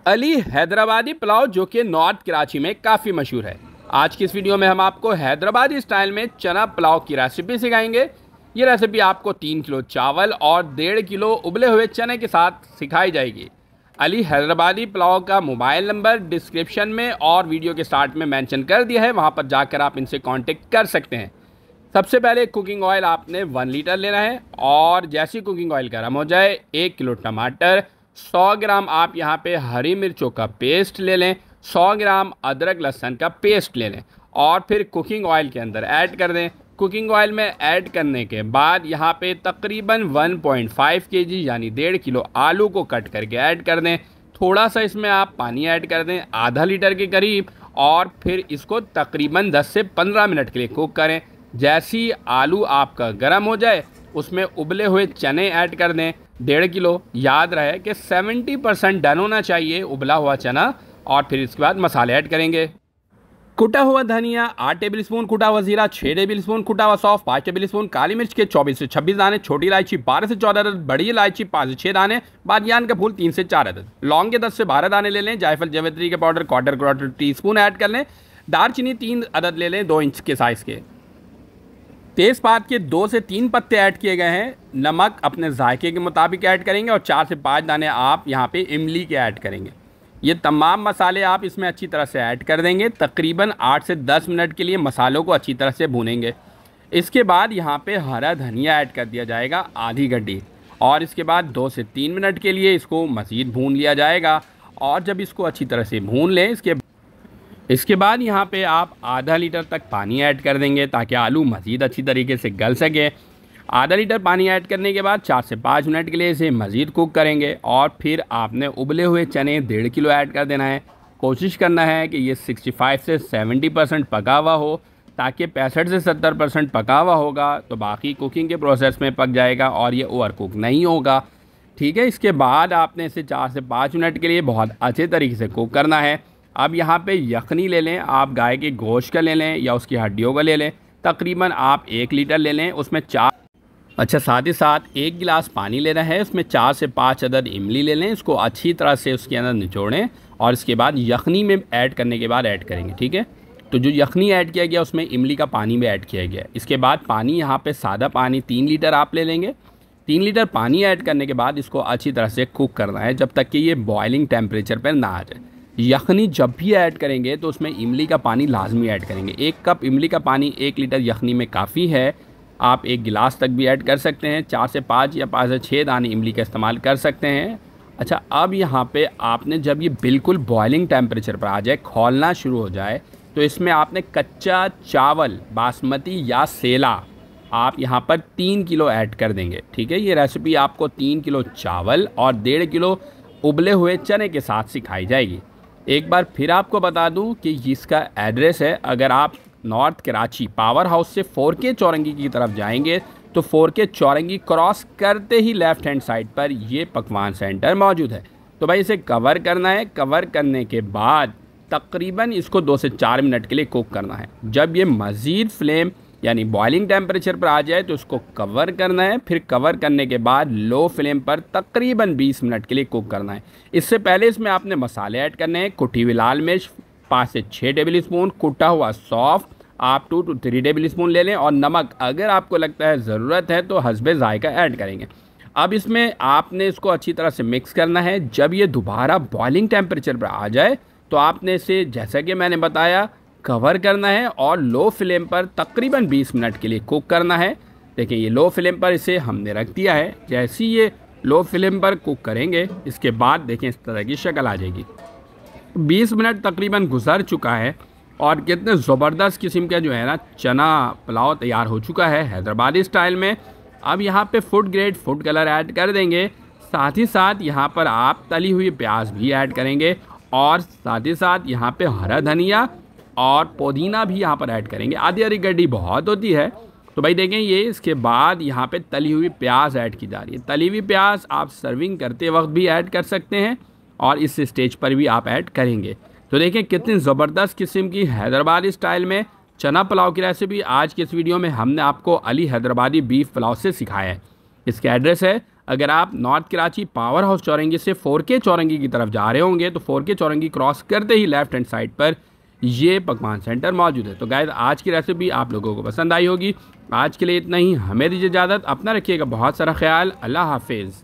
अली हैदराबादी पुलाव जो कि नॉर्थ कराची में काफ़ी मशहूर है। आज की इस वीडियो में हम आपको हैदराबादी स्टाइल में चना पुलाव की रेसिपी सिखाएंगे। ये रेसिपी आपको 3 किलो चावल और 1.5 किलो उबले हुए चने के साथ सिखाई जाएगी। अली हैदराबादी पुलाव का मोबाइल नंबर डिस्क्रिप्शन में और वीडियो के स्टार्ट में मेंशन कर दिया है, वहाँ पर जाकर आप इनसे कांटेक्ट कर सकते हैं। सबसे पहले कुकिंग ऑयल आपने 1 लीटर लेना है और जैसे कुकिंग ऑयल गर्म हो जाए 1 किलो टमाटर, 100 ग्राम आप यहाँ पे हरी मिर्चों का पेस्ट ले लें, 100 ग्राम अदरक लहसुन का पेस्ट ले लें और फिर कुकिंग ऑयल के अंदर ऐड कर दें। कुकिंग ऑयल में ऐड करने के बाद यहाँ पे तकरीबन 1.5 केजी यानी 1.5 किलो आलू को कट करके ऐड कर दें। थोड़ा सा इसमें आप पानी ऐड कर दें, आधा लीटर के करीब, और फिर इसको तकरीबन 10 से 15 मिनट के लिए कुक करें। जैसे ही आलू आपका गर्म हो जाए उसमें उबले हुए चने ऐड कर दें 1.5 किलो। याद रहे कि 70% डन होना चाहिए उबला हुआ चना। और फिर इसके बाद मसाले ऐड करेंगे। कुटा हुआ धनिया 8 टेबल स्पून, कुटा हुआ जीरा 6 टेबल स्पून, कुटा हुआ सौंफ 5 टेबल स्पून, काली मिर्च के 24 से 26 दाने, छोटी इलायची 12 से 14 अदद, बड़ी इलायची 5 से 6 दाने, बादियान का फूल 3 से 4 अदद, लौंग के 10 से 12 दाने ले लें, जायफल जावित्री के पाउडर क्वार्टर टीस्पून ऐड कर लें, दालचीनी 3 अदद ले लें 2 इंच के साइज़ के, तेज़पात के 2 से 3 पत्ते ऐड किए गए हैं, नमक अपने जायके के मुताबिक ऐड करेंगे और 4 से 5 दाने आप यहाँ पे इमली के ऐड करेंगे। ये तमाम मसाले आप इसमें अच्छी तरह से ऐड कर देंगे। तकरीबन 8 से 10 मिनट के लिए मसालों को अच्छी तरह से भूनेंगे। इसके बाद यहाँ पे हरा धनिया ऐड कर दिया जाएगा आधी गड्डी, और इसके बाद 2 से 3 मिनट के लिए इसको मज़ीद भून लिया जाएगा। और जब इसको अच्छी तरह से भून लें इसके बाद यहाँ पे आप आधा लीटर तक पानी ऐड कर देंगे ताकि आलू मज़ीद अच्छी तरीके से गल सके। आधा लीटर पानी ऐड करने के बाद 4 से 5 मिनट के लिए इसे मज़ीद कुक करेंगे और फिर आपने उबले हुए चने 1.5 किलो ऐड कर देना है। कोशिश करना है कि ये 65 से 70% पका हुआ हो, ताकि 65 से 70% पका हुआ होगा तो बाकी कुकिंग के प्रोसेस में पक जाएगा और ये ओवर कुक नहीं होगा। ठीक है, इसके बाद आपने इसे 4 से 5 मिनट के लिए बहुत अच्छे तरीके से कुक करना है। अब यहाँ पे यखनी ले लें, आप गाय के गोश्त का ले लें या उसकी हड्डियों का ले लें। तकरीबन आप 1 लीटर ले लें, उसमें साथ ही साथ 1 गिलास पानी लेना है, उसमें 4 से 5 अदद इमली ले लें। इसको अच्छी तरह से उसके अंदर निचोड़ें और इसके बाद यखनी में ऐड करने के बाद ऐड करेंगे। ठीक है, तो जो यखनी ऐड किया गया उसमें इमली का पानी भी ऐड किया गया। इसके बाद पानी यहाँ पे सादा पानी 3 लीटर आप ले लेंगे। 3 लीटर पानी ऐड करने के बाद इसको अच्छी तरह से कुक करना है जब तक कि ये बॉइलिंग टेम्परेचर पर ना आ जाए। यखनी जब भी ऐड करेंगे तो उसमें इमली का पानी लाजमी ऐड करेंगे। 1 कप इमली का पानी 1 लीटर यखनी में काफ़ी है। आप 1 गिलास तक भी ऐड कर सकते हैं। 4 से 5 या 5 से 6 दाने इमली का इस्तेमाल कर सकते हैं। अच्छा, अब यहाँ पे आपने जब ये बिल्कुल बॉइलिंग टेम्परेचर पर आ जाए, खौलना शुरू हो जाए, तो इसमें आपने कच्चा चावल बासमती या सेला आप यहाँ पर 3 किलो ऐड कर देंगे। ठीक है, ये रेसिपी आपको 3 किलो चावल और 1.5 किलो उबले हुए चने के साथ सिखाई जाएगी। एक बार फिर आपको बता दूं कि इसका एड्रेस है, अगर आप नॉर्थ कराची पावर हाउस से 4K चौरंगी की तरफ जाएंगे तो 4K चौरंगी क्रॉस करते ही लेफ़्ट हैंड साइड पर ये पकवान सेंटर मौजूद है। तो भाई इसे कवर करना है। कवर करने के बाद तकरीबन इसको 2 से 4 मिनट के लिए कुक करना है। जब ये मज़ीद फ्लेम यानी बॉइलिंग टेम्परेचर पर आ जाए तो इसको कवर करना है। फिर कवर करने के बाद लो फ्लेम पर तकरीबन 20 मिनट के लिए कुक करना है। इससे पहले इसमें आपने मसाले ऐड करने हैं। कुटी हुई लाल मिर्च 5 से 6 टेबल स्पून, कुटा हुआ सौंफ आप 2 से 3 टेबल स्पून ले लें और नमक अगर आपको लगता है ज़रूरत है तो हस्बे जायका ऐड करेंगे। अब इसमें आपने इसको अच्छी तरह से मिक्स करना है। जब ये दोबारा बॉइलिंग टेम्परेचर पर आ जाए तो आपने इसे, जैसा कि मैंने बताया, कवर करना है और लो फ्लेम पर तकरीबन 20 मिनट के लिए कुक करना है। देखिए, ये लो फ्लेम पर इसे हमने रख दिया है। जैसे ही ये लो फ्लेम पर कुक करेंगे इसके बाद देखें इस तरह की शक्ल आ जाएगी। 20 मिनट तकरीबन गुजर चुका है और कितने ज़बरदस्त किस्म का जो है ना चना पुलाव तैयार हो चुका है हैदराबादी स्टाइल में। अब यहाँ पे food grade food colour add कर देंगे। साथ ही साथ यहाँ पर आप तली हुई प्याज भी ऐड करेंगे और साथ ही साथ यहाँ पे हरा धनिया और पुदीना भी यहाँ पर ऐड करेंगे। आधी हरी गड्डी बहुत होती है तो भाई देखें ये। इसके बाद यहाँ पे तली हुई प्याज ऐड की जा रही है। तली हुई प्याज आप सर्विंग करते वक्त भी ऐड कर सकते हैं और इस स्टेज पर भी आप ऐड करेंगे। तो देखें कितनी ज़बरदस्त किस्म की हैदराबादी स्टाइल में चना पुलाव की रेसिपी आज की इस वीडियो में हमने आपको अली हैदराबादी बीफ पुलाव से सिखाया है। इसका एड्रेस है अगर आप नॉर्थ कराची पावर हाउस चौरंगी से 4K चौरंगी की तरफ जा रहे होंगे तो 4K चौरंगी क्रॉस करते ही लेफ्ट हैंड साइड पर ये पकवान सेंटर मौजूद है। तो गाइस आज की रेसिपी आप लोगों को पसंद आई होगी। आज के लिए इतना ही, हमें दीजिए इजाज़त, अपना रखिएगा बहुत सारा ख्याल। अल्लाह हाफिज़।